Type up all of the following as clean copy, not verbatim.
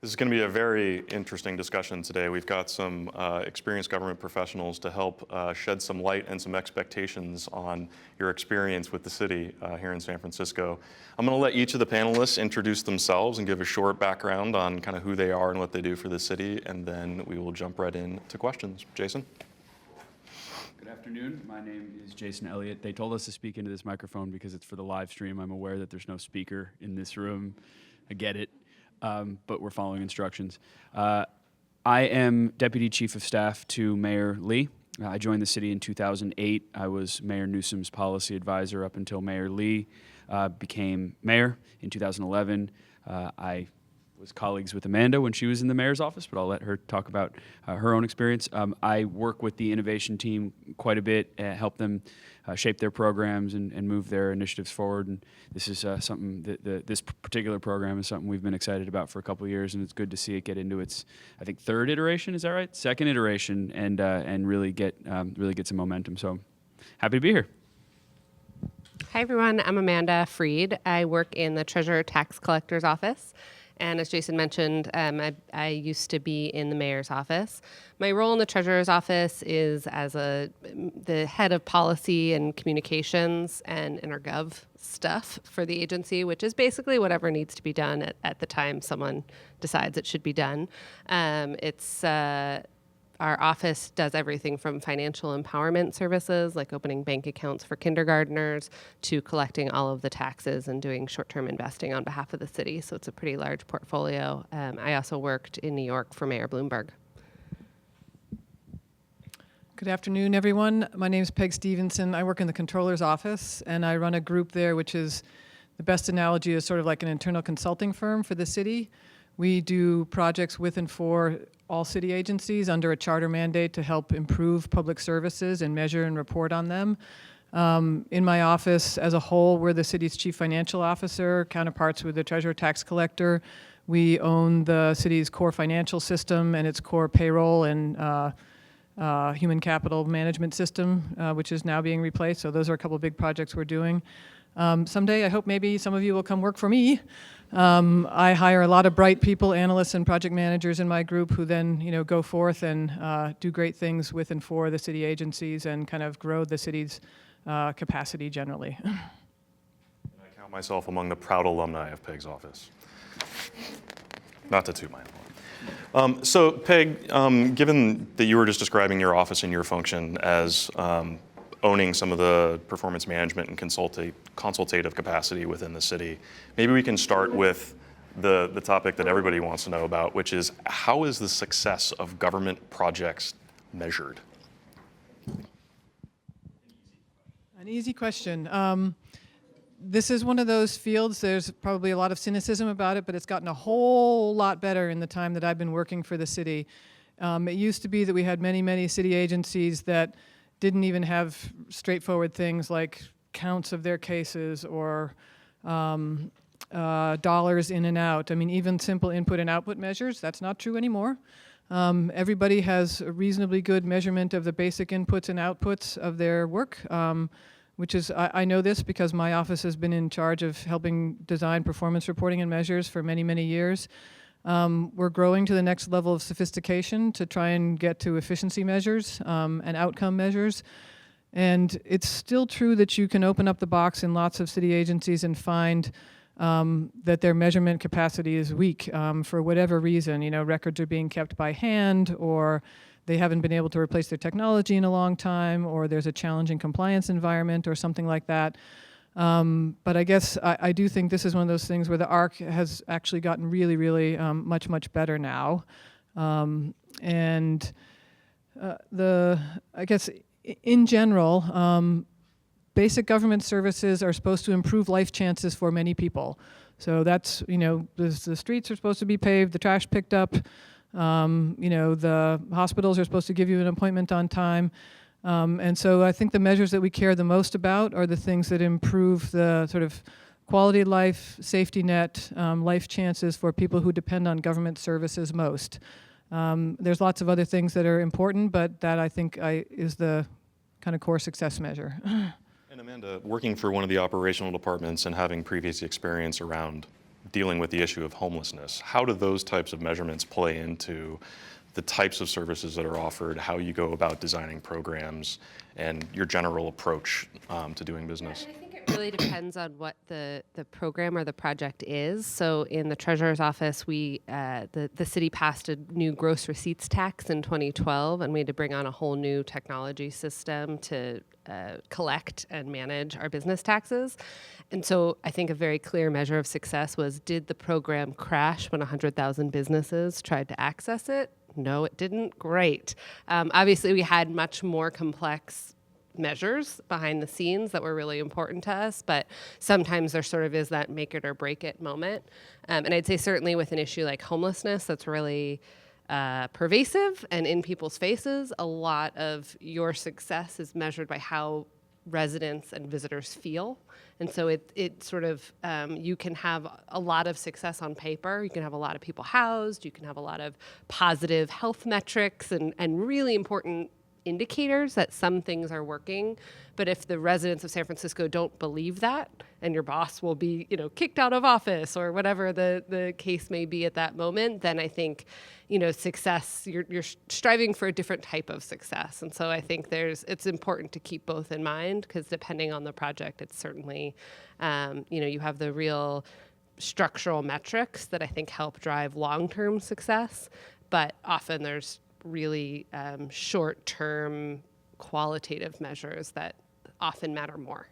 This is going to be a very interesting discussion today. We've got some experienced government professionals to help shed some light and some expectations on your experience with the city here in San Francisco. I'm going to let each of the panelists introduce themselves and give a short background on kind of who they are and what they do for the city, and then we will jump right into questions. Jason? Good afternoon. My name is Jason Elliott. They told us to speak into this microphone because it's for the live stream. I'm aware that there's no speaker in this room. I get it. But we're following instructions. I am Deputy Chief of Staff to Mayor Lee. I joined the city in 2008. I was Mayor Newsom's policy advisor up until Mayor Lee became mayor in 2011. I was colleagues with Amanda when she was in the mayor's office, but I'll let her talk about her own experience. I work with the innovation team quite a bit, help them shape their programs and move their initiatives forward. And this is something that this particular program is something we've been excited about for a couple of years, and it's good to see it get into its, I think, third iteration. Is that right? Second iteration, and really get some momentum. So happy to be here. Hi everyone, I'm Amanda Freed. I work in the Treasurer Tax Collector's office. And as Jason mentioned, I used to be in the mayor's office. My role in the treasurer's office is as the head of policy and communications and InterGov stuff for the agency, which is basically whatever needs to be done at the time someone decides it should be done. Our office does everything from financial empowerment services, like opening bank accounts for kindergartners, to collecting all of the taxes and doing short-term investing on behalf of the city. So it's a pretty large portfolio. I also worked in New York for Mayor Bloomberg. Good afternoon, everyone. My name is Peg Stevenson. I work in the Controller's office, and I run a group there, which is, the best analogy is sort of like an internal consulting firm for the city. We do projects with and for all city agencies under a charter mandate to help improve public services and measure and report on them. In my office as a whole, we're the city's chief financial officer, counterparts with the treasurer tax collector. We own the city's core financial system and its core payroll and human capital management system, which is now being replaced. So those are a couple of big projects we're doing. Someday, I hope maybe some of you will come work for me. I hire a lot of bright people, analysts and project managers in my group who then, go forth and do great things with and for the city agencies and kind of grow the city's capacity generally. I count myself among the proud alumni of Peg's office. Not to toot my own horn. So Peg, given that you were just describing your office and your function as owning some of the performance management and consultative capacity within the city, maybe we can start with the topic that everybody wants to know about, which is how is the success of government projects measured? An easy question. This is one of those fields, there's probably a lot of cynicism about it, but it's gotten a whole lot better in the time that I've been working for the city. It used to be that we had many, many city agencies that didn't even have straightforward things like counts of their cases or dollars in and out. I mean, even simple input and output measures, that's not true anymore. Everybody has a reasonably good measurement of the basic inputs and outputs of their work, which is, I know this because my office has been in charge of helping design performance reporting and measures for many, many years. We're growing to the next level of sophistication to try and get to efficiency measures and outcome measures. And it's still true that you can open up the box in lots of city agencies and find that their measurement capacity is weak for whatever reason. Records are being kept by hand, or they haven't been able to replace their technology in a long time, or there's a challenging compliance environment or something like that. But I guess I do think this is one of those things where the ARC has actually gotten really, really much, much better now. I guess in general, basic government services are supposed to improve life chances for many people. So that's, the streets are supposed to be paved, the trash picked up, the hospitals are supposed to give you an appointment on time. And so I think the measures that we care the most about are the things that improve the sort of quality of life, safety net, life chances for people who depend on government services most. There's lots of other things that are important, but that I think is the kind of core success measure. And Amanda, working for one of the operational departments and having previous experience around dealing with the issue of homelessness. How do those types of measurements play into the types of services that are offered, how you go about designing programs, and your general approach to doing business? I think it really depends on what the program or the project is. So in the treasurer's office, the city passed a new gross receipts tax in 2012, and we had to bring on a whole new technology system to collect and manage our business taxes. And so I think a very clear measure of success was, did the program crash when 100,000 businesses tried to access it? No, it didn't. Great. Obviously, we had much more complex measures behind the scenes that were really important to us, but sometimes there sort of is that make it or break it moment. And I'd say certainly with an issue like homelessness that's really pervasive and in people's faces, a lot of your success is measured by how residents and visitors feel. And so it sort of, you can have a lot of success on paper. You can have a lot of people housed. You can have a lot of positive health metrics and really important indicators that some things are working. But if the residents of San Francisco don't believe that, and your boss will be, kicked out of office or whatever the case may be at that moment, then I think, success, you're striving for a different type of success. And so I think it's important to keep both in mind, because depending on the project, it's certainly, you have the real structural metrics that I think help drive long-term success, but often there's really short-term qualitative measures that often matter more.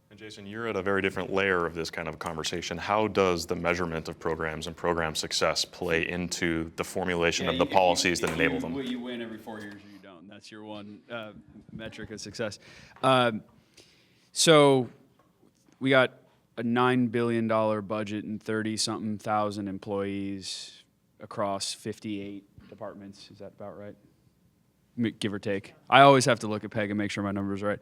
And Jason, you're at a very different layer of this kind of conversation. How does the measurement of programs and program success play into the formulation of the policies that enable them? You win every 4 years or you don't. That's your one metric of success. So we got a $9 billion budget and 30-something thousand employees across 58 departments. Is that about right? Give or take. I always have to look at Peg and make sure my numbers are right.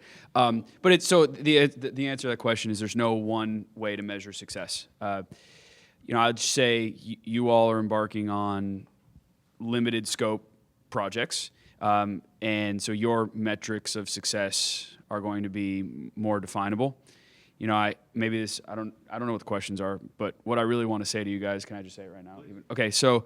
But it's so the answer to that question is there's no one way to measure success. I'd say you all are embarking on limited scope projects, and so your metrics of success are going to be more definable. I don't know what the questions are, but what I really want to say to you guys, can I just say it right now? Okay, so.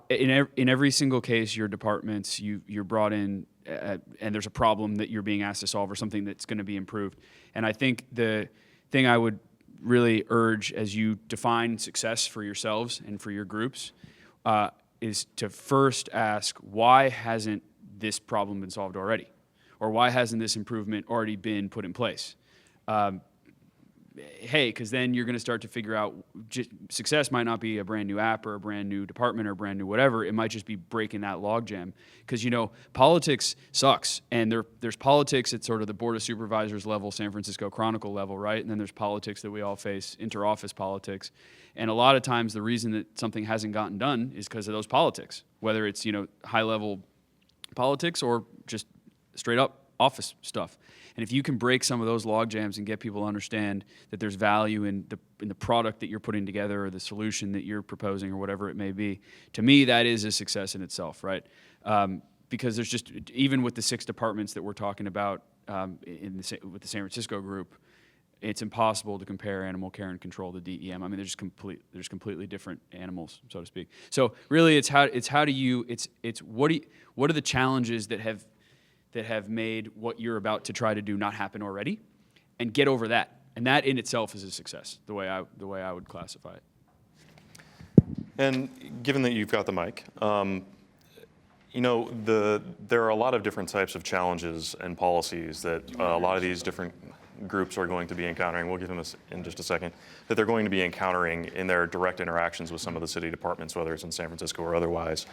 In every single case, your departments, you're brought in, and there's a problem that you're being asked to solve or something that's going to be improved. And I think the thing I would really urge as you define success for yourselves and for your groups is to first ask, why hasn't this problem been solved already? Or why hasn't this improvement already been put in place? Because then you're going to start to figure out success might not be a brand new app or a brand new department or a brand new whatever. It might just be breaking that logjam. Because, politics sucks. And there's politics at sort of the Board of Supervisors level, San Francisco Chronicle level, right? And then there's politics that we all face, inter-office politics. And a lot of times the reason that something hasn't gotten done is because of those politics, whether it's, high-level politics or just straight-up office stuff. And if you can break some of those log jams and get people to understand that there's value in the product that you're putting together or the solution that you're proposing or whatever it may be, to me, that is a success in itself, right? Because there's just, even with the 6 departments that we're talking about with the San Francisco group, it's impossible to compare animal care and control to DEM. I mean, there's completely different animals, so to speak. So really, what are the challenges that have made what you're about to try to do not happen already, and get over that. And that in itself is a success, the way I would classify it. And given that you've got the mic, there are a lot of different types of challenges and policies that a lot of these different groups are going to be encountering. We'll get into this in just a second, that they're going to be encountering in their direct interactions with some of the city departments, whether it's in San Francisco or otherwise.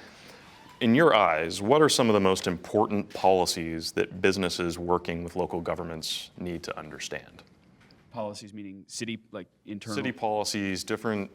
In your eyes, what are some of the most important policies that businesses working with local governments need to understand? Policies meaning city, like internal? City policies, different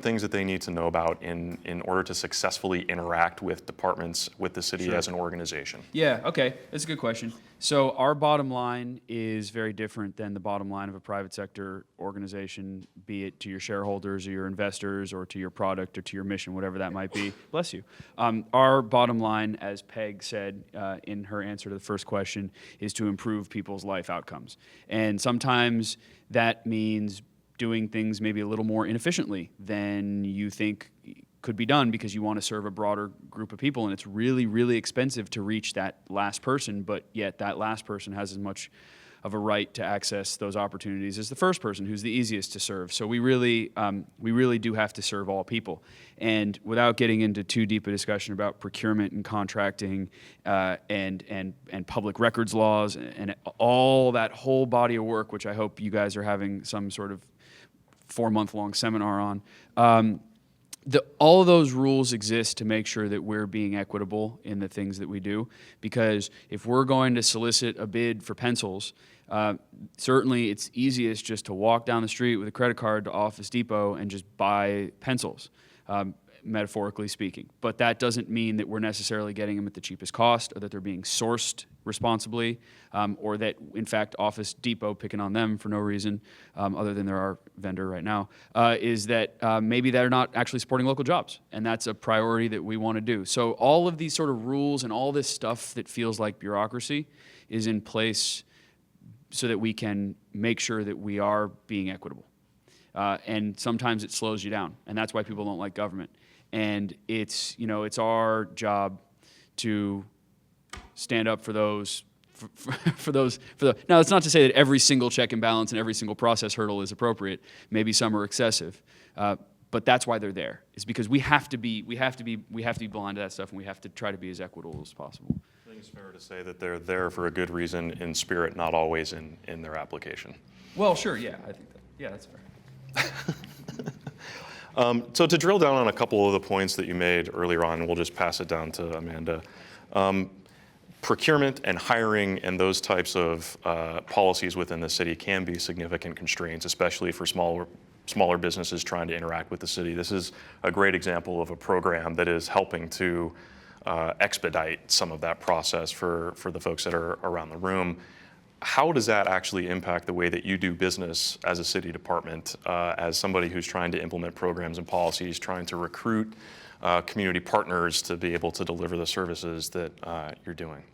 things that they need to know about in order to successfully interact with departments, with the city as an organization. Yeah, okay, that's a good question. So our bottom line is very different than the bottom line of a private sector organization, be it to your shareholders or your investors or to your product or to your mission, whatever that might be. Bless you. Our bottom line, as Peg said in her answer to the first question, is to improve people's life outcomes. And sometimes that means doing things maybe a little more inefficiently than you think could be done because you want to serve a broader group of people, and it's really, really expensive to reach that last person, but yet that last person has as much of a right to access those opportunities as the first person, who's the easiest to serve. So we really do have to serve all people. And without getting into too deep a discussion about procurement and contracting and public records laws and all that whole body of work, which I hope you guys are having some sort of 4-month-long seminar on. All of those rules exist to make sure that we're being equitable in the things that we do. Because if we're going to solicit a bid for pencils, certainly it's easiest just to walk down the street with a credit card to Office Depot and just buy pencils, metaphorically speaking. But that doesn't mean that we're necessarily getting them at the cheapest cost, or that they're being sourced responsibly, or that, in fact, Office Depot, picking on them for no reason, other than they're our vendor right now, is that maybe they're not actually supporting local jobs, and that's a priority that we want to do. So all of these sort of rules and all this stuff that feels like bureaucracy is in place so that we can make sure that we are being equitable. And sometimes it slows you down, and that's why people don't like government. And it's our job to stand up for those. Now, it's not to say that every single check and balance and every single process hurdle is appropriate. Maybe some are excessive, but that's why they're there. Is because we have to be blind to that stuff, and we have to try to be as equitable as possible. I think it's fair to say that they're there for a good reason in spirit, not always in their application. Well, sure, yeah, I think that. Yeah, that's fair. So to drill down on a couple of the points that you made earlier on, we'll just pass it down to Amanda. Procurement and hiring and those types of policies within the city can be significant constraints, especially for smaller businesses trying to interact with the city. This is a great example of a program that is helping to expedite some of that process for the folks that are around the room. How does that actually impact the way that you do business as a city department, as somebody who's trying to implement programs and policies, trying to recruit community partners to be able to deliver the services that you're doing?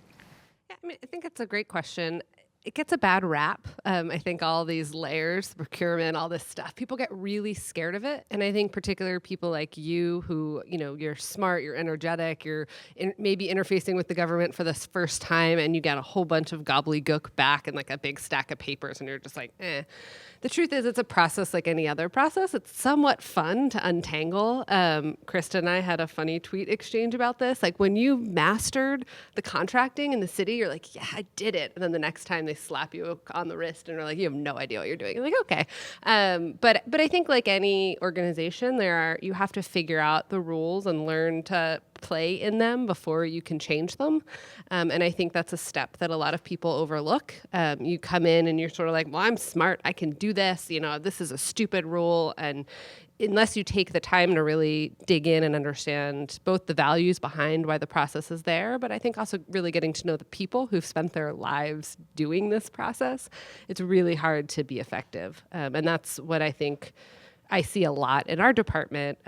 Yeah, I mean, I think it's a great question. It gets a bad rap. I think all these layers, procurement, all this stuff, people get really scared of it. And I think particularly people like you who, you're smart, you're energetic, you're maybe interfacing with the government for the first time, and you get a whole bunch of gobbledygook back and like a big stack of papers, and you're just like, eh. The truth is, it's a process like any other process. It's somewhat fun to untangle. Krista and I had a funny tweet exchange about this. Like, when you mastered the contracting in the city, you're like, yeah, I did it. And then the next time they slap you on the wrist and are like, you have no idea what you're doing. You're like, okay. But I think like any organization, you have to figure out the rules and learn to play in them before you can change them. And I think that's a step that a lot of people overlook. You come in and you're sort of like, well, I'm smart, I can do this, this is a stupid rule. And unless you take the time to really dig in and understand both the values behind why the process is there, but I think also really getting to know the people who've spent their lives doing this process, it's really hard to be effective. And that's what I think I see a lot in our department,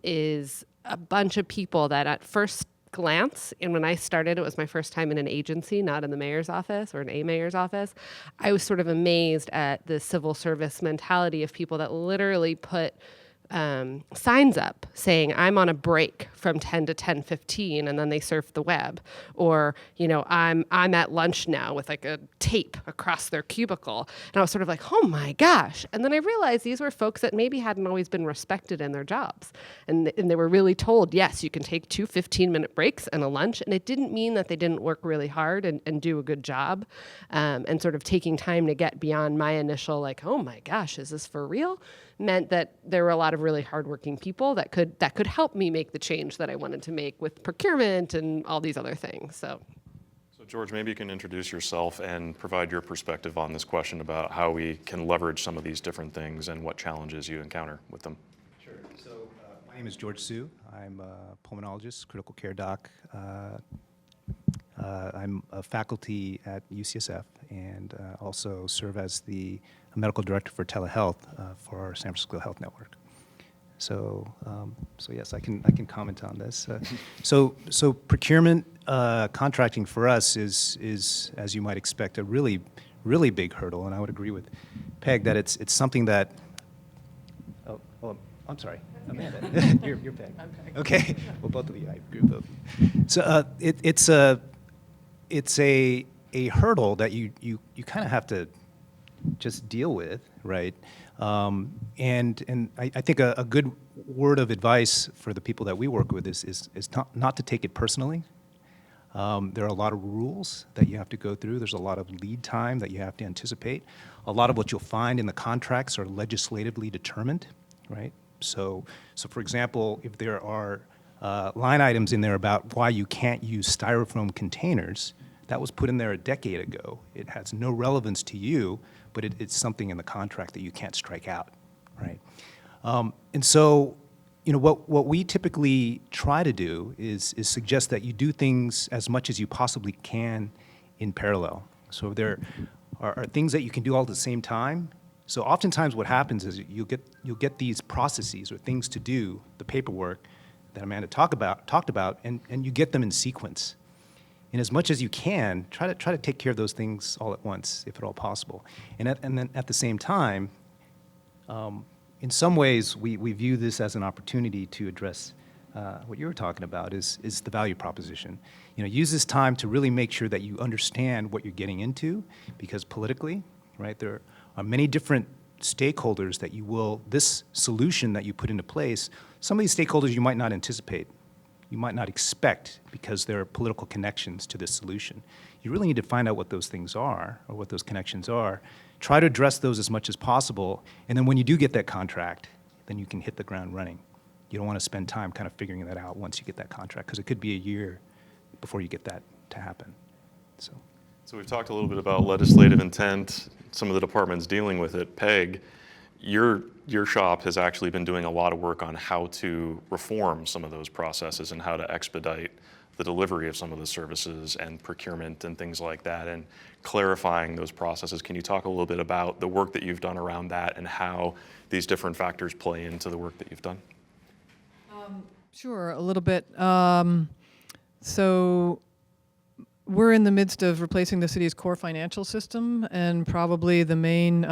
is a bunch of people that at first glance, and when I started, it was my first time in an agency, not in the mayor's office or a mayor's office, I was sort of amazed at the civil service mentality of people that literally put signs up saying, I'm on a break from 10 to 10:15, and then they surf the web. Or, I'm at lunch now, with like a tape across their cubicle. And I was sort of like, oh my gosh. And then I realized these were folks that maybe hadn't always been respected in their jobs. And they were really told, yes, you can take 2 15-minute breaks and a lunch. And it didn't mean that they didn't work really hard and do a good job. And sort of taking time to get beyond my initial like, oh my gosh, is this for real? Meant that there were a lot of really hardworking people that could help me make the change that I wanted to make with procurement and all these other things. So George, maybe you can introduce yourself and provide your perspective on this question about how we can leverage some of these different things and what challenges you encounter with them. Sure. So my name is George Su. I'm a pulmonologist, critical care doc. I'm a faculty at UCSF and also serve as the medical director for telehealth for our San Francisco Health Network. So yes, I can comment on this. So procurement, contracting for us is, as you might expect, a really big hurdle, and I would agree with Peg that it's something that I'm sorry, Amanda. you're Peg. I'm Peg. Okay. Well, both of you. I agree with both of you. So it's a hurdle that you kind of have to just deal with, right? And I think a good word of advice for the people that we work with is not to take it personally. There are a lot of rules that you have to go through. There's a lot of lead time that you have to anticipate. A lot of what you'll find in the contracts are legislatively determined, right? So for example, if there are line items in there about why you can't use styrofoam containers, that was put in there a decade ago. It has no relevance to you, but it's something in the contract that you can't strike out, right? And so, you know, what we typically try to do is suggest that you do things as much as you possibly can in parallel. So there are things that you can do all at the same time. So oftentimes what happens is you'll get these processes or things to do, the paperwork that Amanda talked about, and you get them in sequence. And as much as you can, try to take care of those things all at once, if at all possible. And then at the same time, in some ways, we view this as an opportunity to address what you were talking about, is the value proposition. You know, use this time to really make sure that you understand what you're getting into, because politically, right, there are many different stakeholders that this solution that you put into place, some of these stakeholders you might not anticipate, you might not expect, because there are political connections to this solution. You really need to find out what those things are, or what those connections are. Try to address those as much as possible, and then when you do get that contract, then you can hit the ground running. You don't want to spend time kind of figuring that out once you get that contract, because it could be a year before you get that to happen. So we've talked a little bit about legislative intent, some of the departments dealing with it. Peg, your shop has actually been doing a lot of work on how to reform some of those processes and how to expedite the delivery of some of the services and procurement and things like that, and clarifying those processes. Can you talk a little bit about the work that you've done around that and how these different factors play into the work that you've done? Sure, a little bit. So we're in the midst of replacing the city's core financial system, and probably the main,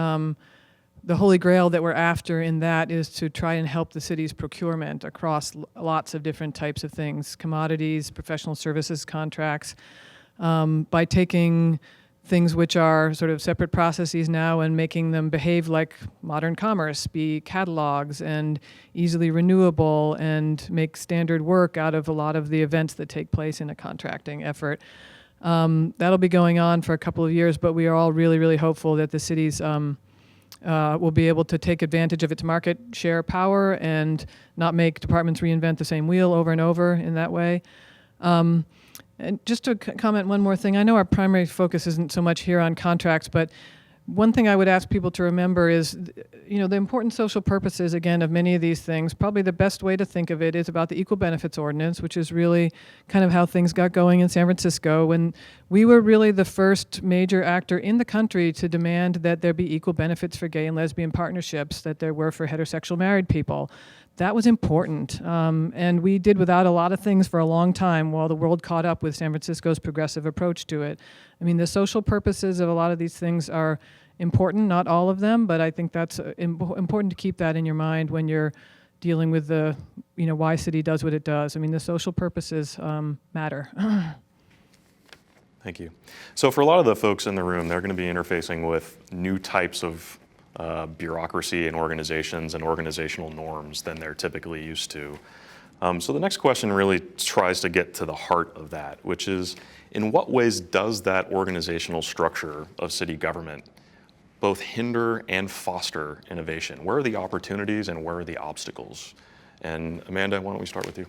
the holy grail that we're after in that is to try and help the city's procurement across lots of different types of things, commodities, professional services contracts, by taking things which are sort of separate processes now and making them behave like modern commerce, be catalogs and easily renewable, and make standard work out of a lot of the events that take place in a contracting effort. That'll be going on for a couple of years, but we are all really, really hopeful that the cities will be able to take advantage of its market share power and not make departments reinvent the same wheel over and over in that way. And just to comment one more thing, I know our primary focus isn't so much here on contracts, but one thing I would ask people to remember is, you know, the important social purposes, again, of many of these things. Probably the best way to think of it is about the Equal Benefits Ordinance, which is really kind of how things got going in San Francisco. When we were really the first major actor in the country to demand that there be equal benefits for gay and lesbian partnerships that there were for heterosexual married people. That was important, and we did without a lot of things for a long time while the world caught up with San Francisco's progressive approach to it. I mean, the social purposes of a lot of these things are important, not all of them, but I think that's important to keep that in your mind when you're dealing with the, you know, why city does what it does. I mean, the social purposes matter. Thank you. So for a lot of the folks in the room, they're going to be interfacing with new types of bureaucracy and organizations and organizational norms than they're typically used to. So the next question really tries to get to the heart of that, which is, in what ways does that organizational structure of city government both hinder and foster innovation? Where are the opportunities and where are the obstacles? And Amanda, why don't we start with you?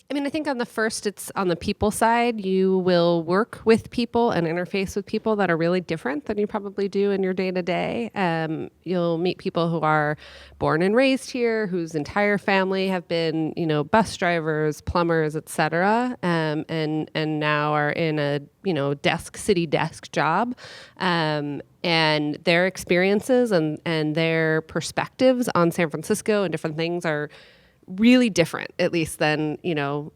I mean, I think on the first, it's on the people side. You will work with people and interface with people that are really different than you probably do in your day-to-day. You'll meet people who are born and raised here, whose entire family have been, you know, bus drivers, plumbers, et cetera, and now are in a, you know, city desk job. And their experiences and their perspectives on San Francisco and different things are really different, at least than, you know,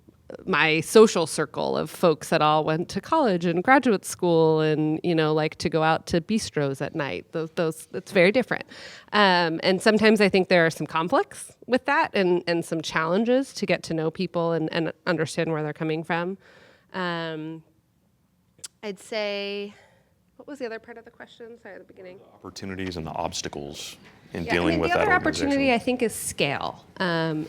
my social circle of folks that all went to college and graduate school and, like to go out to bistros at night. Those it's very different. And sometimes I think there are some conflicts with that and some challenges to get to know people and understand where they're coming from. I'd say, what was the other part of the question? Sorry, at the beginning. Opportunities and the obstacles in Yeah, dealing with the that other organization. opportunity I think is scale.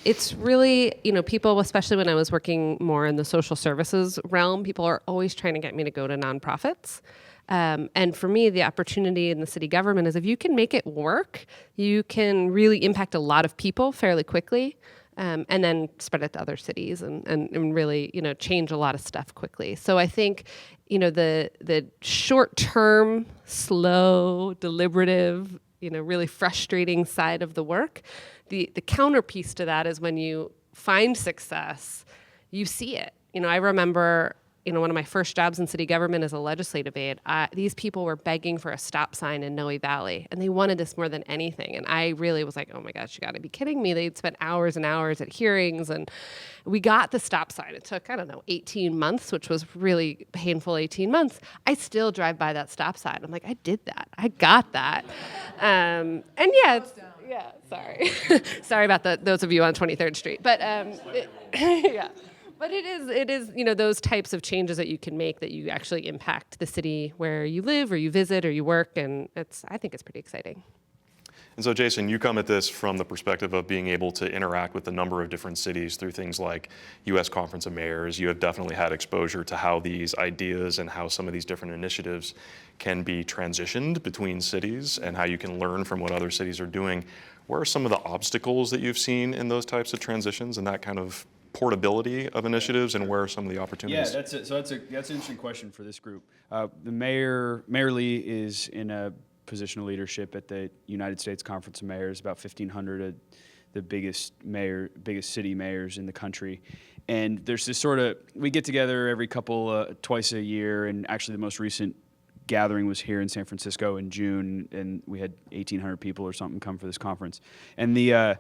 It's really, people, especially when I was working more in the social services realm, people are always trying to get me to go to nonprofits. And for me, the opportunity in the city government is if you can make it work, you can really impact a lot of people fairly quickly. And then spread it to other cities and really, change a lot of stuff quickly. So I think, the short-term, slow, deliberative, really frustrating side of the work, the counterpiece to that is when you find success, you see it. I remember, one of my first jobs in city government as a legislative aide, these people were begging for a stop sign in Noe Valley, and they wanted this more than anything. And I really was like, oh my gosh, you got to be kidding me. They'd spent hours and hours at hearings, and we got the stop sign. It took, 18 months, which was really painful 18 months. I still drive by that stop sign. I'm like, I did that. I got that. And yeah, sorry. Sorry about those of you on 23rd Street. But yeah. But it is, those types of changes that you can make that you actually impact the city where you live or you visit or you work, and I think it's pretty exciting. And so, Jason, you come at this from the perspective of being able to interact with a number of different cities through things like U.S. Conference of Mayors. You have definitely had exposure to how these ideas and how some of these different initiatives can be transitioned between cities and how you can learn from what other cities are doing. What are some of the obstacles that you've seen in those types of transitions and that kind of portability of initiatives, and where are some of the opportunities? Yeah, that's an interesting question for this group. The Mayor Lee is in a position of leadership at the United States Conference of Mayors, about 1,500 of the biggest city mayors in the country. And there's this we get together every twice a year, and actually the most recent gathering was here in San Francisco in June, and we had 1,800 people or something come for this conference. And the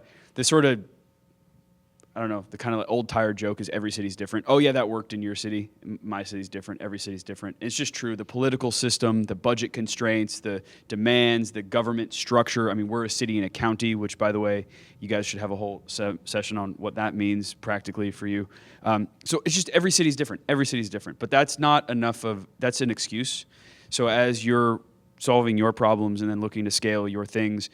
kind of old tired joke is every city's different. Oh yeah, that worked in your city. My city's different. Every city's different. It's just true. The political system, the budget constraints, the demands, the government structure. I mean, we're a city and a county, which, by the way, you guys should have a whole session on what that means practically for you. So it's just every city's different. Every city's different. But that's not enough that's an excuse. So as you're solving your problems and then looking to scale your things,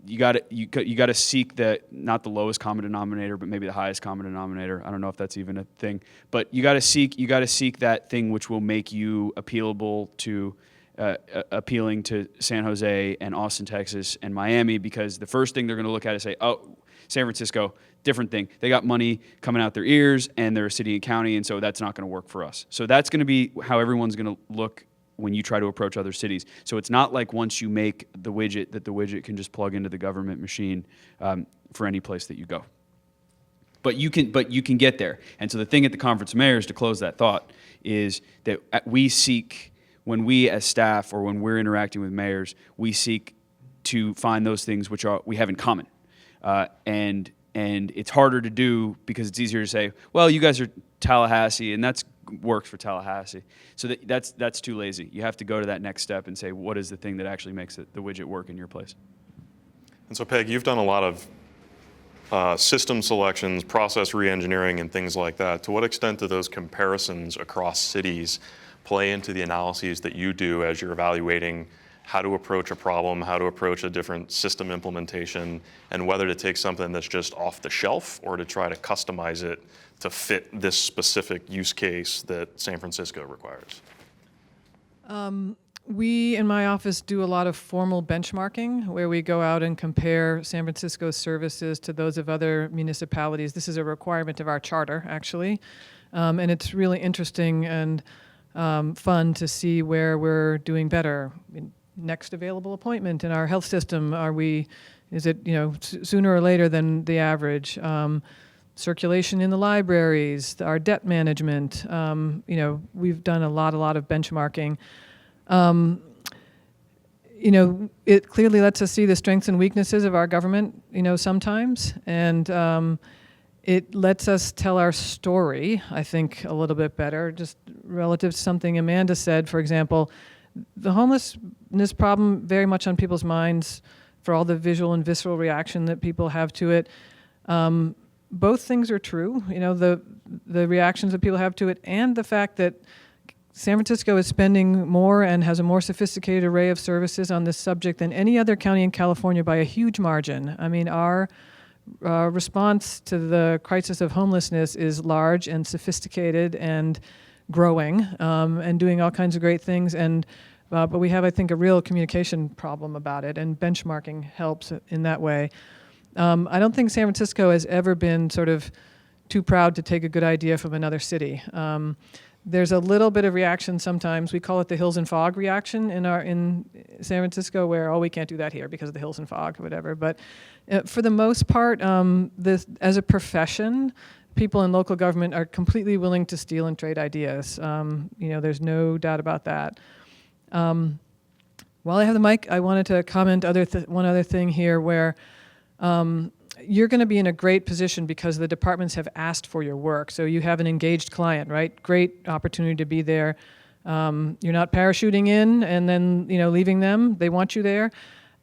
you got to seek not the lowest common denominator, but maybe the highest common denominator. I don't know if that's even a thing, but you got to seek that thing which will make you appealing to San Jose and Austin, Texas, and Miami, because the first thing they're going to look at is say, oh, San Francisco, different thing. They got money coming out their ears, and they're a city and county, and so that's not going to work for us. So that's going to be how everyone's going to look when you try to approach other cities. So it's not like once you make the widget that the widget can just plug into the government machine for any place that you go. But you can get there. And so the thing at the Conference of Mayors, to close that thought, is that we seek, when we as staff or when we're interacting with mayors, we seek to find those things which we have in common. And it's harder to do because it's easier to say, well, you guys are Tallahassee, and that's works for Tallahassee. So that's too lazy. You have to go to that next step and say, what is the thing that actually makes the widget work in your place? And so, Peg, you've done a lot of system selections, process re-engineering, and things like that. To what extent do those comparisons across cities play into the analyses that you do as you're evaluating how to approach a problem, how to approach a different system implementation, and whether to take something that's just off the shelf or to try to customize it to fit this specific use case that San Francisco requires? We in my office do a lot of formal benchmarking where we go out and compare San Francisco's services to those of other municipalities. This is a requirement of our charter, actually. And it's really interesting and fun to see where we're doing better. Next available appointment in our health system, is it sooner or later than the average? Circulation in the libraries, our debt management. We've done a lot of benchmarking. It clearly lets us see the strengths and weaknesses of our government, sometimes. And, It lets us tell our story, I think, a little bit better. Just relative to something Amanda said, for example, the homelessness problem very much on people's minds for all the visual and visceral reaction that people have to it. Both things are true, you know, the reactions that people have to it and the fact that San Francisco is spending more and has a more sophisticated array of services on this subject than any other county in California by a huge margin. I mean, our response to the crisis of homelessness is large and sophisticated and growing and doing all kinds of great things. And but we have, I think, a real communication problem about it, and benchmarking helps in that way. I don't think San Francisco has ever been sort of too proud to take a good idea from another city. There's a little bit of reaction sometimes. We call it the hills and fog reaction in San Francisco, where, oh, we can't do that here because of the hills and fog or whatever. But for the most part, as a profession, people in local government are completely willing to steal and trade ideas. You know, there's no doubt about that. While I have the mic, I wanted to comment one other thing here where you're going to be in a great position because the departments have asked for your work. So you have an engaged client, right? Great opportunity to be there. You're not parachuting in and then, you know, leaving them. They want you there.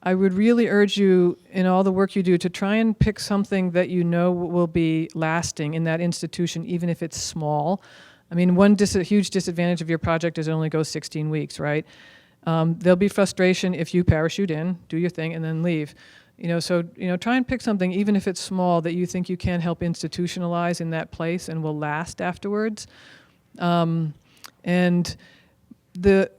I would really urge you in all the work you do to try and pick something that you know will be lasting in that institution, even if it's small. I mean, one huge disadvantage of your project is it only goes 16 weeks, right? There'll be frustration if you parachute in, do your thing, and then leave. You know, so, you know, try and pick something, even if it's small, that you think you can help institutionalize in that place and will last afterwards. And the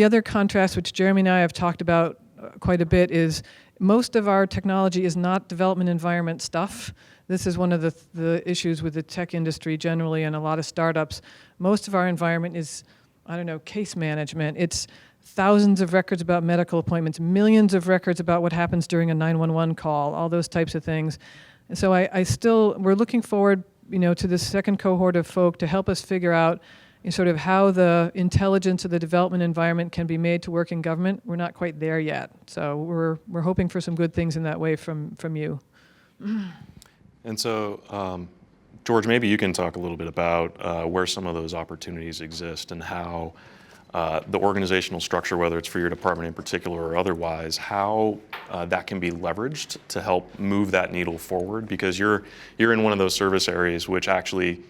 other contrast, which Jeremy and I have talked about quite a bit, is most of our technology is not development environment stuff. This is one of the issues with the tech industry generally and a lot of startups. Most of our environment is, I don't know, case management. It's thousands of records about medical appointments, millions of records about what happens during a 911 call, all those types of things. And so we're looking forward, you know, to this second cohort of folk to help us figure out sort of how the intelligence of the development environment can be made to work in government. We're not quite there yet. So we're hoping for some good things in that way from you. And so, George, maybe you can talk a little bit about where some of those opportunities exist and how the organizational structure, whether it's for your department in particular or otherwise, how that can be leveraged to help move that needle forward, because you're in one of those service areas which actually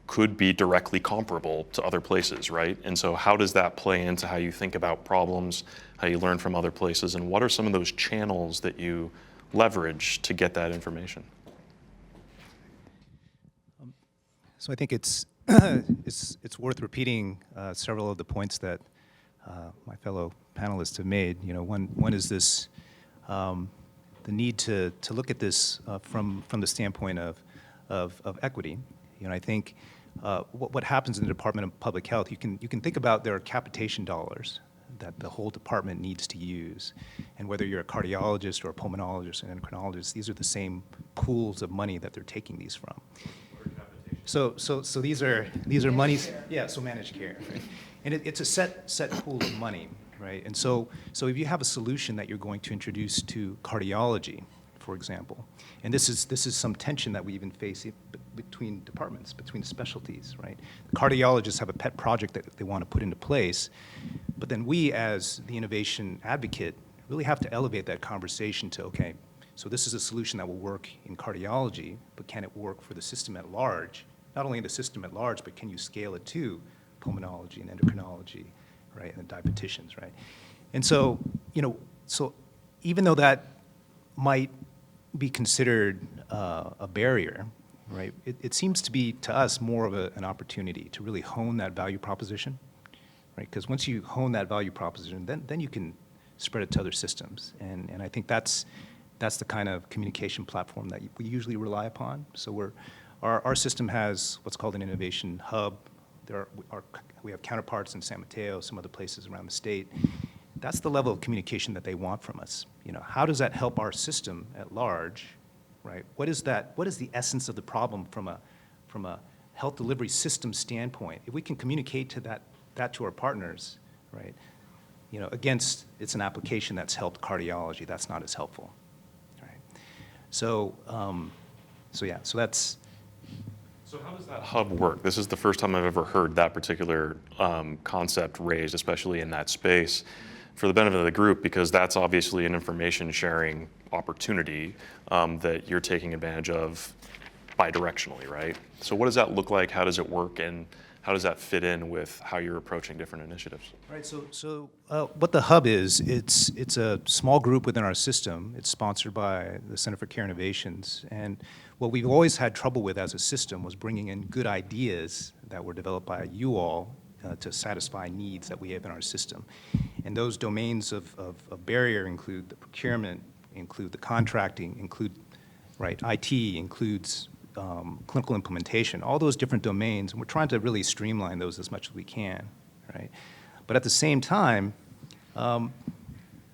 could be directly comparable to other places, right? And so how does that play into how you think about problems, how you learn from other places, and what are some of those channels that you leverage to get that information? So I think it's worth repeating several of the points that my fellow panelists have made. You know, one is this the need to look at this from the standpoint of equity. You know, I think what happens in the Department of Public Health, you can think about there are capitation dollars that the whole department needs to use, and whether you're a cardiologist or a pulmonologist or an endocrinologist, these are the same pools of money that they're taking these from. So these are monies. Yeah, so managed care, right? And it's a set pool of money, right? And so if you have a solution that you're going to introduce to cardiology, for example, and this is some tension that we even face between departments, between specialties, right? Cardiologists have a pet project that they want to put into place, but then we, as the innovation advocate, really have to elevate that conversation to, okay, so this is a solution that will work in cardiology, but can it work for the system at large? Not only in the system at large, but can you scale it to pulmonology and endocrinology, right, and dietitians, right? And so, you know, so even though that might be considered a barrier, right, it seems to be, to us, more of an opportunity to really hone that value proposition, right? Because once you hone that value proposition, then you can spread it to other systems. And I think that's the kind of communication platform that we usually rely upon. So our system has what's called an innovation hub. We have counterparts in San Mateo, some other places around the state. That's the level of communication that they want from us. You know, how does that help our system at large, right? What is the essence of the problem from a health delivery system standpoint? If we can communicate to that to our partners, right? You know, against it's an application that's helped cardiology, that's not as helpful. So that's So how does that hub work? This is the first time I've ever heard that particular concept raised, especially in that space, for the benefit of the group, because that's obviously an information sharing opportunity that you're taking advantage of bidirectionally, right? So what does that look like? How does it work? And how does that fit in with how you're approaching different initiatives? Right. So what the hub is, it's a small group within our system. It's sponsored by the Center for Care Innovations, and what we've always had trouble with as a system was bringing in good ideas that were developed by you all to satisfy needs that we have in our system. And those domains of barrier include the procurement, include the contracting, include IT, includes clinical implementation, all those different domains, and we're trying to really streamline those as much as we can, right? But at the same time,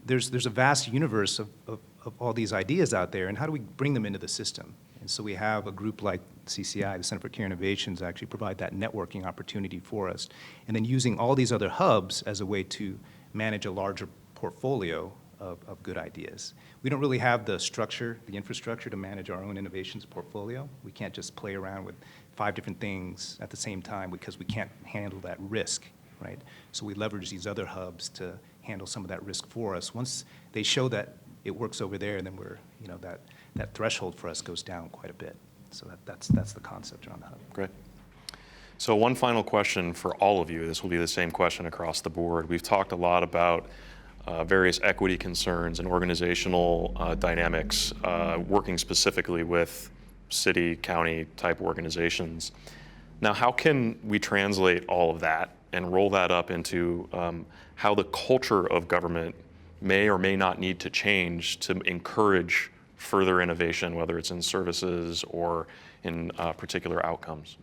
there's a vast universe of all these ideas out there, and how do we bring them into the system? And so we have a group like CCI, the Center for Care Innovations, actually provide that networking opportunity for us, and then using all these other hubs as a way to manage a larger portfolio of good ideas. We don't really have the structure, the infrastructure to manage our own innovations portfolio. We can't just play around with 5 different things at the same time because we can't handle that risk, right? So we leverage these other hubs to handle some of that risk for us. Once they show that it works over there, then we're, that threshold for us goes down quite a bit. So that's the concept around the hub. Great. So one final question for all of you. This will be the same question across the board. We've talked a lot about various equity concerns and organizational dynamics, working specifically with city, county type organizations. Now, how can we translate all of that and roll that up into how the culture of government may or may not need to change to encourage further innovation, whether it's in services or in particular outcomes?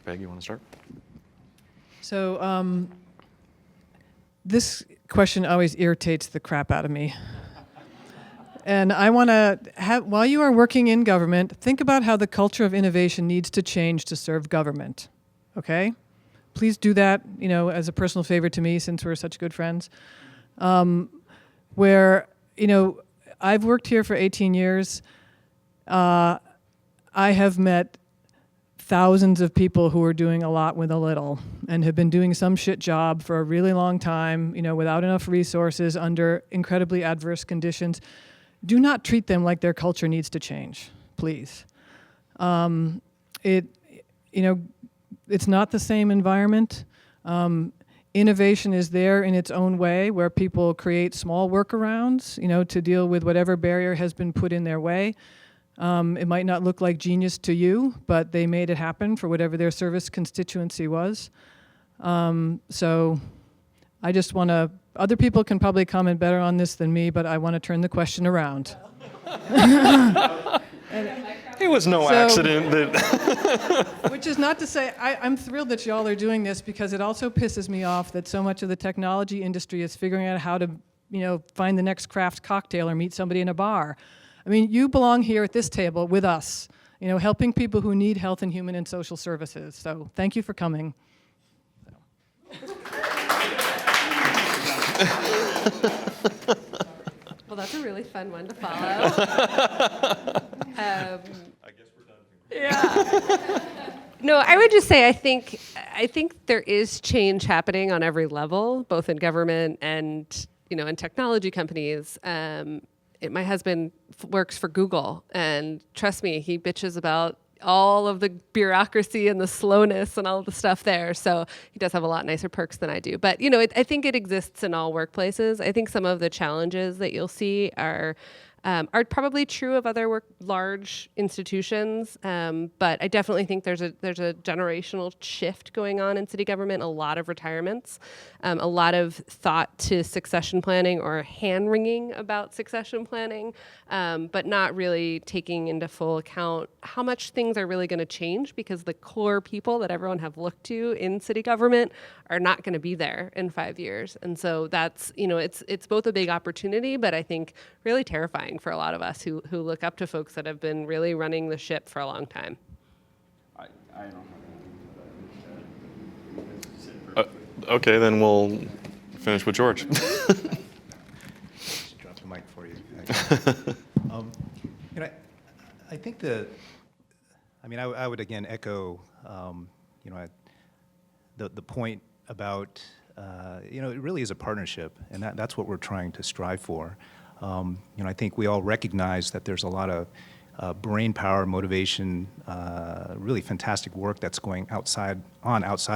Peg, you want to start? So this question always irritates the crap out of me. And I want to have, while you are working in government, think about how the culture of innovation needs to change to serve government. Okay? Please do that, as a personal favor to me, since we're such good friends. Where, I've worked here for 18 years. I have met thousands of people who are doing a lot with a little and have been doing some shit job for a really long time, without enough resources, under incredibly adverse conditions. Do not treat them like their culture needs to change, please. It's not the same environment. Innovation is there in its own way, where people create small workarounds, to deal with whatever barrier has been put in their way. It might not look like genius to you, but they made it happen for whatever their service constituency was. So I just want to, other people can probably comment better on this than me, but I want to turn the question around. It was no accident that. Which is not to say, I'm thrilled that y'all are doing this, because it also pisses me off that so much of the technology industry is figuring out how to, find the next craft cocktail or meet somebody in a bar. I mean, you belong here at this table with us, helping people who need health and human and social services. So thank you for coming. Well, that's a really fun one to follow. I guess we're done. Yeah. No, I would just say I think there is change happening on every level, both in government and in technology companies. My husband works for Google, and trust me, he bitches about all of the bureaucracy and the slowness and all of the stuff there. So he does have a lot nicer perks than I do. But I think it exists in all workplaces. I think some of the challenges that you'll see are probably true of other large institutions, but I definitely think there's a generational shift going on in city government. A lot of retirements, a lot of thought to succession planning or hand-wringing about succession planning, but not really taking into full account how much things are really going to change, because the core people that everyone have looked to in city government are not going to be there in 5 years. And so that's, it's both a big opportunity, but I think really terrifying for a lot of us who look up to folks that have been really running the ship for a long time. I don't Okay, then we'll finish with George. Drop the mic for you. I think I mean, I would again echo, the point about, it really is a partnership, and that's what we're trying to strive for. I think we all recognize that there's a lot of brain power, motivation, really fantastic work that's going outside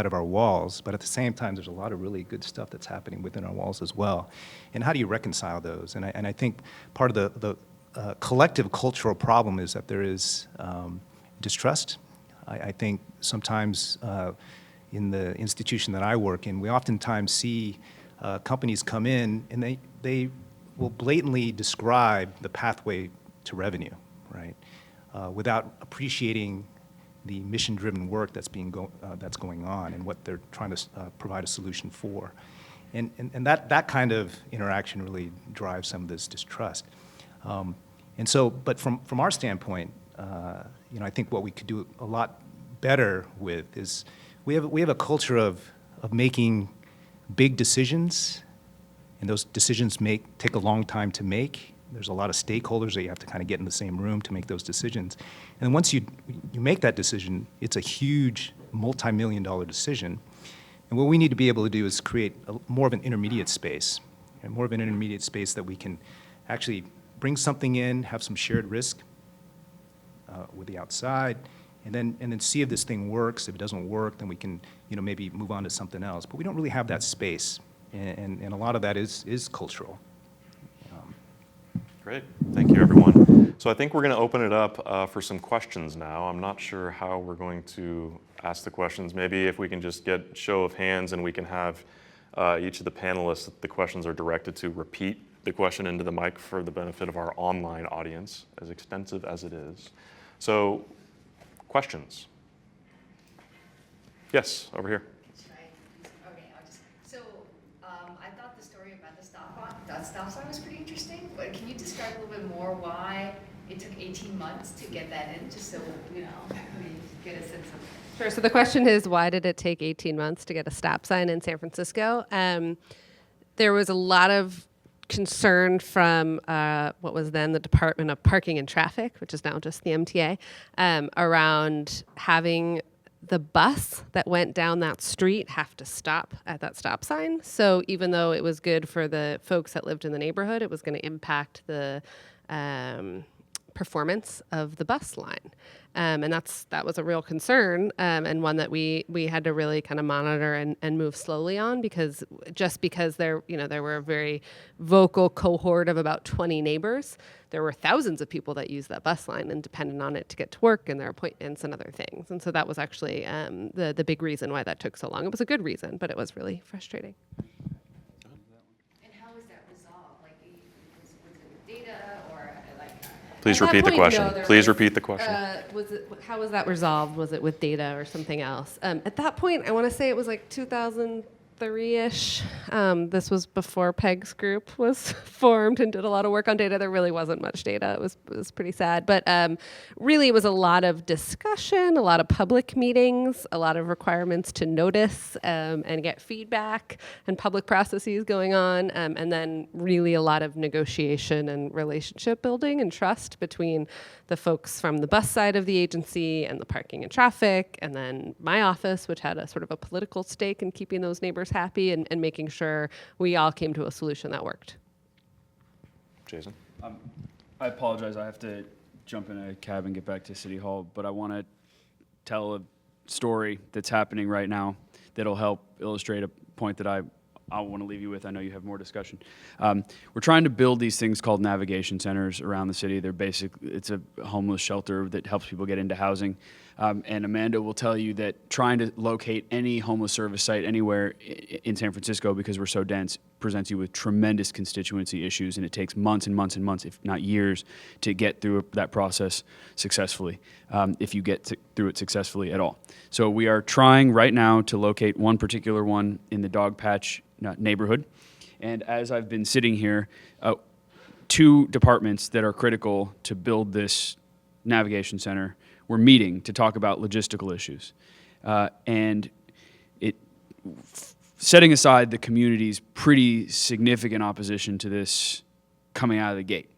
of our walls, but at the same time, there's a lot of really good stuff that's happening within our walls as well. And how do you reconcile those? And I think part of the collective cultural problem is that there is distrust. I think sometimes in the institution that I work in, we oftentimes see companies come in and they will blatantly describe the pathway to revenue, right? Without appreciating the mission-driven work that's going on and what they're trying to provide a solution for. And that kind of interaction really drives some of this distrust. And so, but from our standpoint, I think what we could do a lot better with is we have a culture of making big decisions, and those decisions take a long time to make. There's a lot of stakeholders that you have to kind of get in the same room to make those decisions. And once you make that decision, it's a huge multi-million-dollar decision. And what we need to be able to do is create more of an intermediate space, and more of an intermediate space that we can actually bring something in, have some shared risk with the outside, and then see if this thing works. If it doesn't work, then we can maybe move on to something else. But we don't really have that space, and a lot of that is cultural. Great. Thank you, everyone. So I think we're going to open it up for some questions now. I'm not sure how we're going to ask the questions. Maybe if we can just get show of hands and we can have each of the panelists that the questions are directed to repeat the question into the mic for the benefit of our online audience, as extensive as it is. So, questions? Yes, over here. I thought the story about the stop sign was pretty interesting, but can you describe a little bit more why it took 18 months to get that in, just so, we get a sense of. Sure. So the question is, why did it take 18 months to get a stop sign in San Francisco? There was a lot of concern from what was then the Department of Parking and Traffic, which is now just the MTA, around having the bus that went down that street have to stop at that stop sign. So even though it was good for the folks that lived in the neighborhood, it was going to impact the performance of the bus line. And that was a real concern, and one that we had to really kind of monitor and move slowly on, because there were a very vocal cohort of about 20 neighbors, there were thousands of people that used that bus line and depended on it to get to work and their appointments and other things. And so that was actually the big reason why that took so long. It was a good reason, but it was really frustrating. And how was that resolved? Like, was it with data or like? Please At that repeat the point, question. no, there Please was, repeat the question. How was that resolved? Was it with data or something else? At that point, I want to say it was like 2003-ish. This was before Peg's group was formed and did a lot of work on data. There really wasn't much data. It was pretty sad. But really, it was a lot of discussion, a lot of public meetings, a lot of requirements to notice and get feedback, and public processes going on, and then really a lot of negotiation and relationship building and trust between the folks from the bus side of the agency and the parking and traffic, and then my office, which had a sort of a political stake in keeping those neighbors happy and making sure we all came to a solution that worked. Jason? I apologize. I have to jump in a cab and get back to City Hall, but I want to tell a story that's happening right now that'll help illustrate a point that I want to leave you with. I know you have more discussion. We're trying to build these things called navigation centers around the city. It's a homeless shelter that helps people get into housing. And Amanda will tell you that trying to locate any homeless service site anywhere in San Francisco, because we're so dense, presents you with tremendous constituency issues, and it takes months and months and months, if not years, to get through that process successfully, if you get through it successfully at all. So we are trying right now to locate one particular one in the Dogpatch neighborhood. And as I've been sitting here, two departments that are critical to build this navigation center were meeting to talk about logistical issues. And setting aside the community's pretty significant opposition to this coming out of the gate.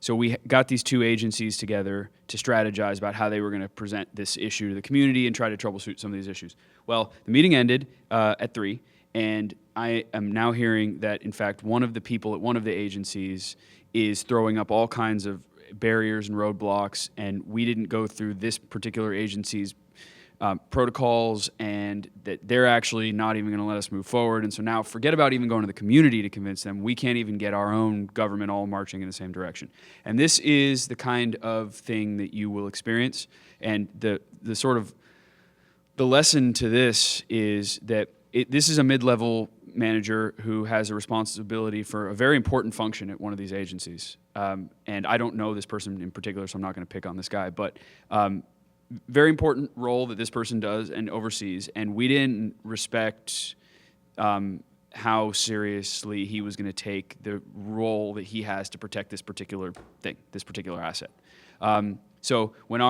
So we got these two agencies together to strategize about how they were going to present this issue to the community and try to troubleshoot some of these issues. Well, the meeting ended at 3, and I am now hearing that, in fact, one of the people at one of the agencies is throwing up all kinds of barriers and roadblocks, and we didn't go through this particular agency's protocols, and that they're actually not even going to let us move forward. And so now forget about even going to the community to convince them. We can't even get our own government all marching in the same direction. And this is the kind of thing that you will experience. And the lesson to this is that this is a mid-level manager who has a responsibility for a very important function at one of these agencies. And I don't know this person in particular, so I'm not going to pick on this guy, but very important role that this person does and oversees, and we didn't respect how seriously he was going to take the role that he has to protect this particular thing, this particular asset. So when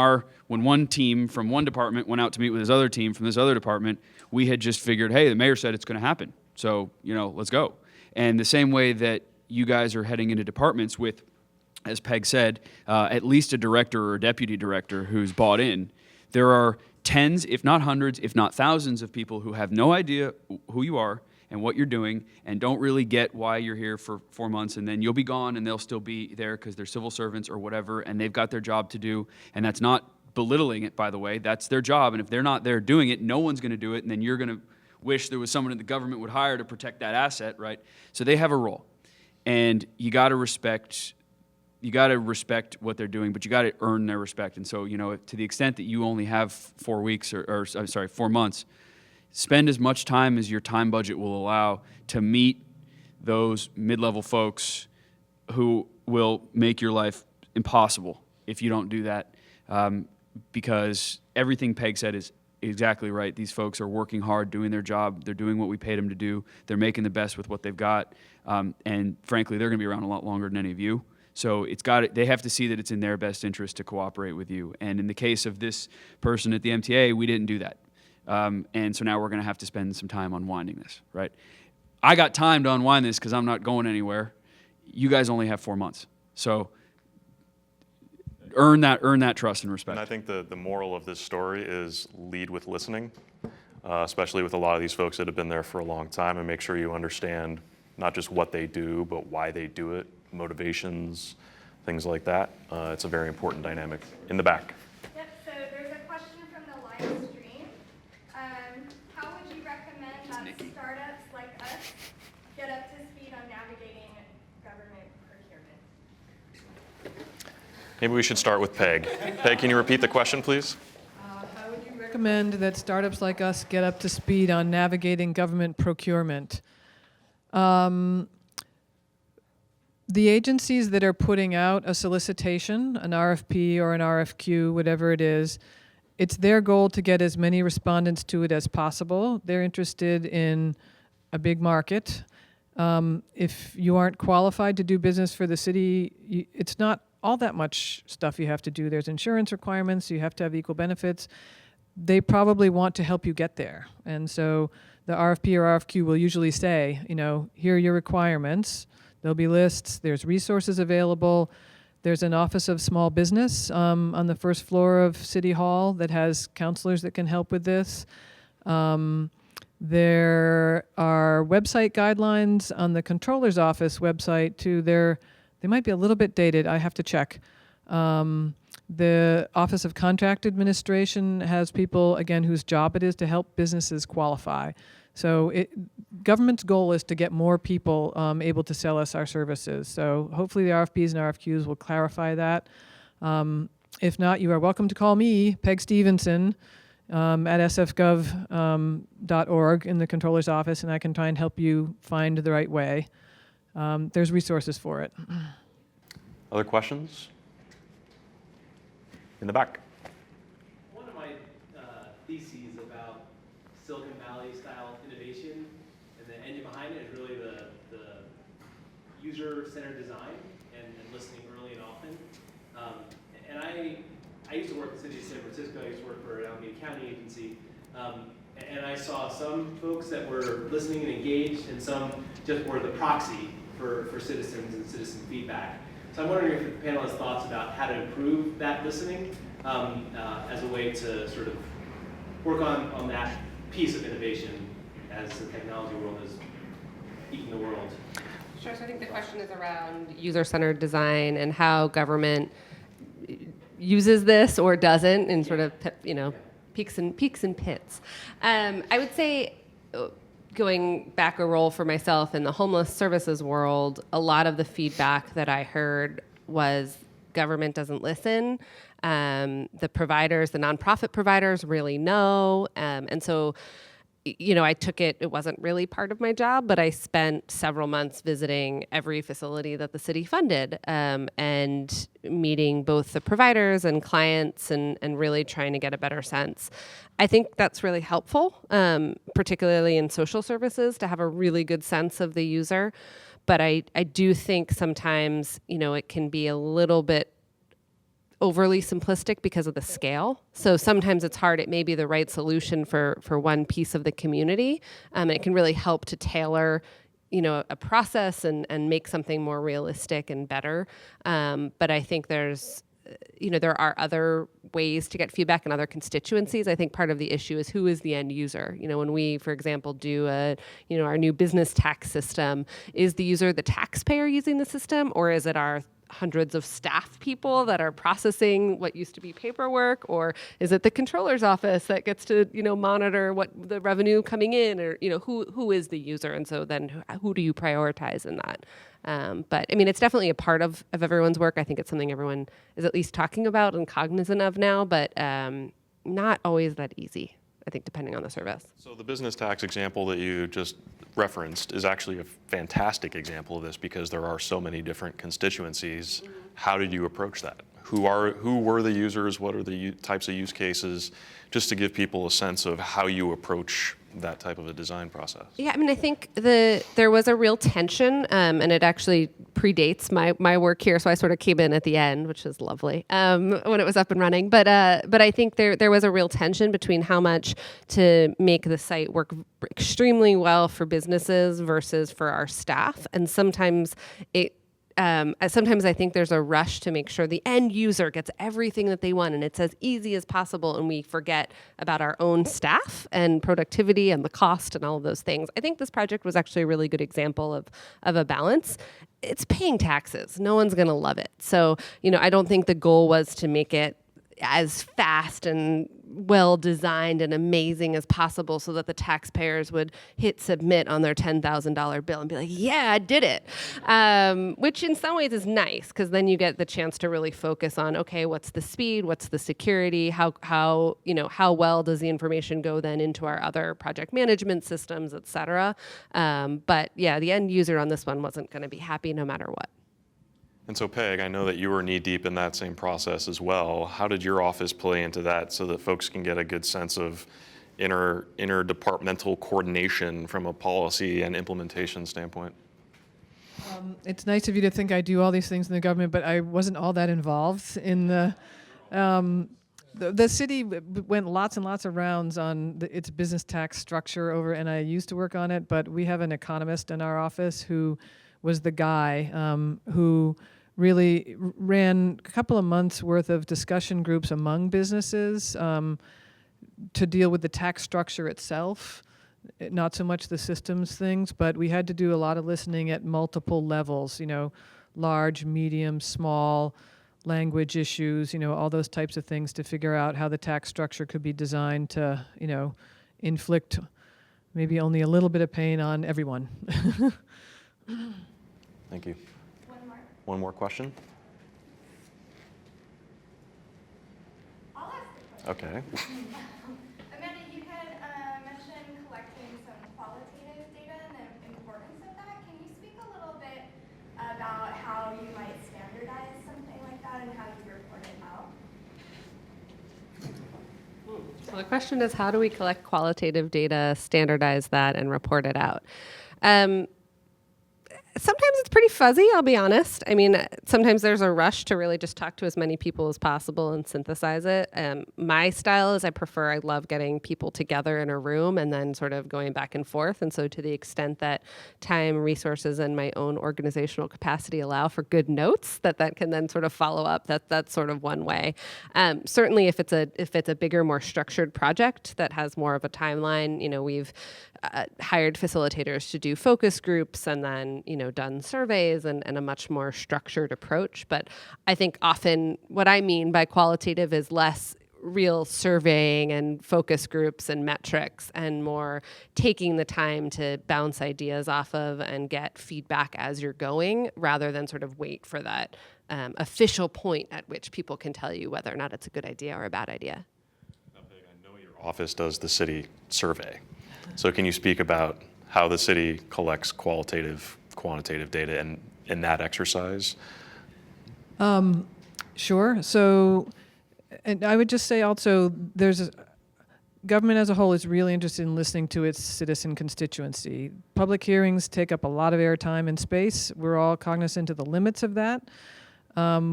one team from one department went out to meet with his other team from this other department, we had just figured, hey, the mayor said it's going to happen, so let's go. And the same way that you guys are heading into departments with, as Peg said, at least a director or a deputy director who's bought in. There are tens, if not hundreds, if not thousands of people who have no idea who you are and what you're doing and don't really get why you're here for 4 months, and then you'll be gone and they'll still be there because they're civil servants or whatever, and they've got their job to do. And that's not belittling it, by the way. That's their job, and if they're not there doing it, no one's going to do it, and then you're going to wish there was someone that the government would hire to protect that asset, right? So they have a role, and you got to respect what they're doing, but you got to earn their respect. And so, to the extent that you only have 4 weeks or 4 months, spend as much time as your time budget will allow to meet those mid-level folks who will make your life impossible if you don't do that. Because everything Peg said is exactly right. These folks are working hard, doing their job. They're doing what we paid them to do. They're making the best with what they've got. And frankly, they're going to be around a lot longer than any of you. So they have to see that it's in their best interest to cooperate with you. And in the case of this person at the MTA, we didn't do that. And so now we're going to have to spend some time unwinding this, right? I got time to unwind this because I'm not going anywhere. You guys only have 4 months. So earn that trust and respect. And I think the moral of this story is lead with listening, especially with a lot of these folks that have been there for a long time, and make sure you understand not just what they do, but why they do it, motivations, things like that. It's a very important dynamic. In the back. Yep, so there's a question from the live stream. How would you recommend that startups like us get up to speed on navigating government procurement? Maybe we should start with Peg. Peg, can you repeat the question, please? How would you recommend that startups like us get up to speed on navigating government procurement? The agencies that are putting out a solicitation, an RFP or an RFQ, whatever it is, it's their goal to get as many respondents to it as possible. They're interested in a big market. If you aren't qualified to do business for the city, it's not all that much stuff you have to do. There's insurance requirements, you have to have equal benefits. They probably want to help you get there. And so the RFP or RFQ will usually say, here are your requirements. There'll be lists, there's resources available. There's an Office of Small Business on the first floor of City Hall that has counselors that can help with this. There are website guidelines on the Controller's Office website too. They might be a little bit dated, I have to check. The Office of Contract Administration has people, again, whose job it is to help businesses qualify. So government's goal is to get more people able to sell us our services. So hopefully the RFPs and RFQs will clarify that. If not, you are welcome to call me, Peg Stevenson, at sfgov.org in the Controller's Office, and I can try and help you find the right way. There's resources for it. Other questions? In the back. One of my theses about Silicon Valley style innovation and the engine behind it is really the user-centered design and listening early and often. And I used to work in the city of San Francisco. I used to work for an Alameda County agency. And I saw some folks that were listening and engaged, and some just were the proxy for citizens and citizen feedback. So I'm wondering if the panel has thoughts about how to improve that listening as a way to sort of work on that piece of innovation as the technology world is eating the world. Sure. So I think the question is around user-centered design and how government uses this or doesn't in sort of, peaks and pits. I would say, going back a role for myself in the homeless services world, a lot of the feedback that I heard was government doesn't listen. The providers, the nonprofit providers really know. And so, I took it wasn't really part of my job, but I spent several months visiting every facility that the city funded, and meeting both the providers and clients and really trying to get a better sense. I think that's really helpful, particularly in social services, to have a really good sense of the user. But I do think sometimes, it can be a little bit overly simplistic because of the scale. So sometimes it's hard. It may be the right solution for one piece of the community. It can really help to tailor, a process and make something more realistic and better. But I think there's, there are other ways to get feedback in other constituencies. I think part of the issue is who is the end user. When we, for example, do our new business tax system, is the user the taxpayer using the system, or is it our hundreds of staff people that are processing what used to be paperwork, or is it the controller's office that gets to monitor what the revenue coming in, or who is the user? And so then who do you prioritize in that? But I mean, it's definitely a part of everyone's work. I think it's something everyone is at least talking about and cognizant of now, but not always that easy, I think, depending on the service. So the business tax example that you just referenced is actually a fantastic example of this, because there are so many different constituencies. How did you approach that? Who were the users? What are the types of use cases? Just to give people a sense of how you approach that type of a design process. Yeah, I mean, I think there was a real tension, and it actually predates my work here, so I sort of came in at the end, which is lovely, when it was up and running. But I think there was a real tension between how much to make the site work extremely well for businesses versus for our staff, and sometimes I think there's a rush to make sure the end user gets everything that they want and it's as easy as possible, and we forget about our own staff and productivity and the cost and all of those things. I think this project was actually a really good example of a balance. It's paying taxes. No one's going to love it. So, I don't think the goal was to make it as fast and well designed and amazing as possible so that the taxpayers would hit submit on their $10,000 bill and be like, yeah, I did it. Which in some ways is nice, because then you get the chance to really focus on, okay, what's the speed, what's the security, how well does the information go then into our other project management systems, et cetera. But yeah, the end user on this one wasn't going to be happy no matter what. And so Peg, I know that you were knee deep in that same process as well. How did your office play into that so that folks can get a good sense of interdepartmental coordination from a policy and implementation standpoint? It's nice of you to think I do all these things in the government, but I wasn't all that involved in the city went lots and lots of rounds on its business tax structure over, and I used to work on it, but we have an economist in our office who was the guy who really ran a couple of months worth of discussion groups among businesses to deal with the tax structure itself, not so much the systems things, but we had to do a lot of listening at multiple levels, large, medium, small, language issues, all those types of things to figure out how the tax structure could be designed to, inflict maybe only a little bit of pain on everyone. Thank you. One more. One more question? I'll ask the question. Okay. Amanda, you had mentioned collecting some qualitative data and the importance of that. Can you speak a little bit about how you might standardize something like that and how you report it out? So the question is, how do we collect qualitative data, standardize that, and report it out? Sometimes it's pretty fuzzy, I'll be honest. I mean, sometimes there's a rush to really just talk to as many people as possible and synthesize it. My style is I love getting people together in a room and then sort of going back and forth. And so to the extent that time, resources, and my own organizational capacity allow for good notes that can then sort of follow up, that's sort of one way. Certainly if it's a bigger, more structured project that has more of a timeline, we've hired facilitators to do focus groups and then, done surveys and a much more structured approach. But I think often what I mean by qualitative is less real surveying and focus groups and metrics and more taking the time to bounce ideas off of and get feedback as you're going rather than sort of wait for that official point at which people can tell you whether or not it's a good idea or a bad idea. Now, Peg, I know your office does the city survey. So can you speak about how the city collects qualitative, quantitative data in that exercise? Sure. So, and I would just say also, government as a whole is really interested in listening to its citizen constituency. Public hearings take up a lot of airtime and space. We're all cognizant of the limits of that.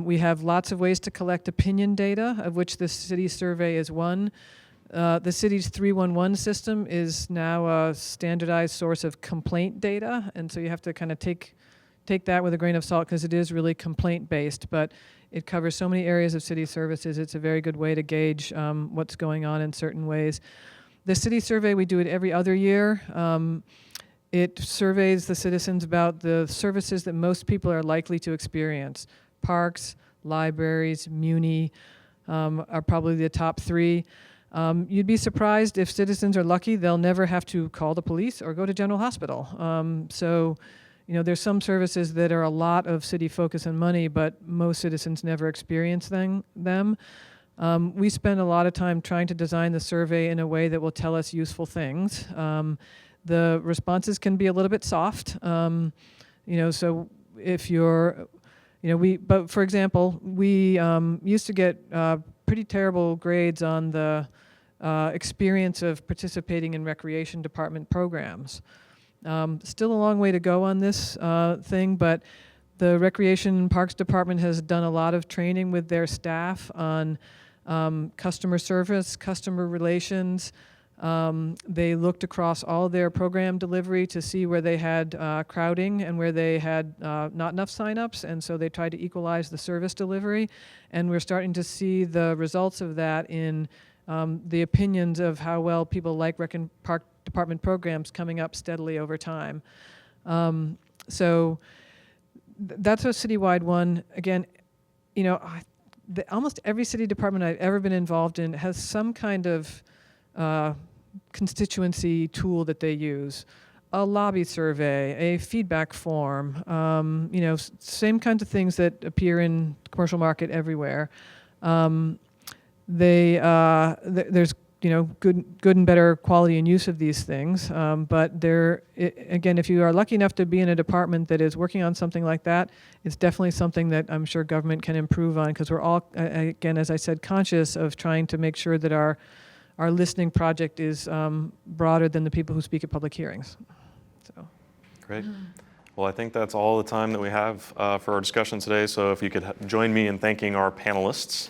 We have lots of ways to collect opinion data, of which the city survey is one. The city's 311 system is now a standardized source of complaint data, and so you have to kind of take that with a grain of salt because it is really complaint-based, but it covers so many areas of city services. It's a very good way to gauge what's going on in certain ways. The city survey, we do it every other year. It surveys the citizens about the services that most people are likely to experience. Parks, libraries, muni are probably the top three. You'd be surprised if citizens are lucky, they'll never have to call the police or go to General Hospital. So, there's some services that are a lot of city focus and money, but most citizens never experience them. We spend a lot of time trying to design the survey in a way that will tell us useful things. The responses can be a little bit soft. So if you're, but for example, we used to get pretty terrible grades on the experience of participating in recreation department programs. Still a long way to go on this thing, but the Recreation and Parks Department has done a lot of training with their staff on customer service, customer relations. They looked across all their program delivery to see where they had crowding and where they had not enough signups, and so they tried to equalize the service delivery. And we're starting to see the results of that in the opinions of how well people like Rec and Park Department programs coming up steadily over time. So that's a citywide one. Again, almost every city department I've ever been involved in has some kind of constituency tool that they use. A lobby survey, a feedback form, same kinds of things that appear in commercial market everywhere. There's good and better quality and use of these things, but again, if you are lucky enough to be in a department that is working on something like that, it's definitely something that I'm sure government can improve on, because we're all, again, as I said, conscious of trying to make sure that our listening project is broader than the people who speak at public hearings. So. Great. Well, I think that's all the time that we have for our discussion today. So if you could join me in thanking our panelists.